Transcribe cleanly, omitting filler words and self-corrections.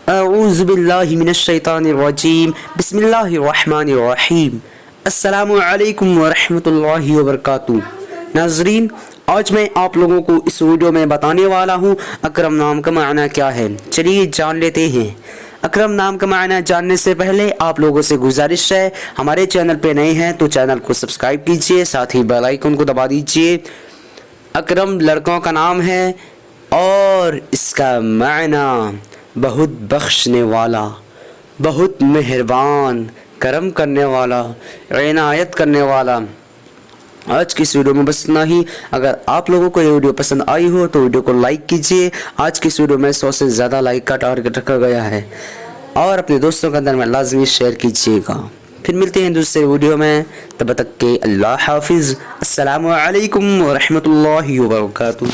اعوذ باللہ من الشیطان الرجیم بسم اللہ الرحمن الرحیم السلام علیکم ورحمۃ اللہ وبرکاتہ۔ ناظرین، آج میں آپ لوگوں کو اس ویڈیو میں بتانے والا ہوں اکرم نام کا معنی کیا ہے۔ چلیے جان لیتے ہیں۔ اکرم نام کا معنی جاننے سے پہلے آپ لوگوں سے گزارش ہے، ہمارے چینل پہ نئے ہیں تو چینل کو سبسکرائب کیجئے، ساتھ ہی بیل آئیکن کو دبا دیجئے۔ اکرم لڑکوں کا نام ہے اور اس کا معنی بہت بخشنے والا، بہت مہربان، کرم کرنے والا، عنایت کرنے والا۔ آج کی اس ویڈیو میں بس اتنا ہی۔ اگر آپ لوگوں کو یہ ویڈیو پسند آئی ہو تو ویڈیو کو لائک کیجئے۔ آج کی اس ویڈیو میں 100 سے زیادہ لائک کا ٹارگٹ رکھا گیا ہے، اور اپنے دوستوں کے اندر میں لازمی شیئر کیجئے گا۔ پھر ملتے ہیں دوسرے ویڈیو میں، تب تک کے اللہ حافظ۔ السلام علیکم ورحمۃ اللہ وبرکاتہ۔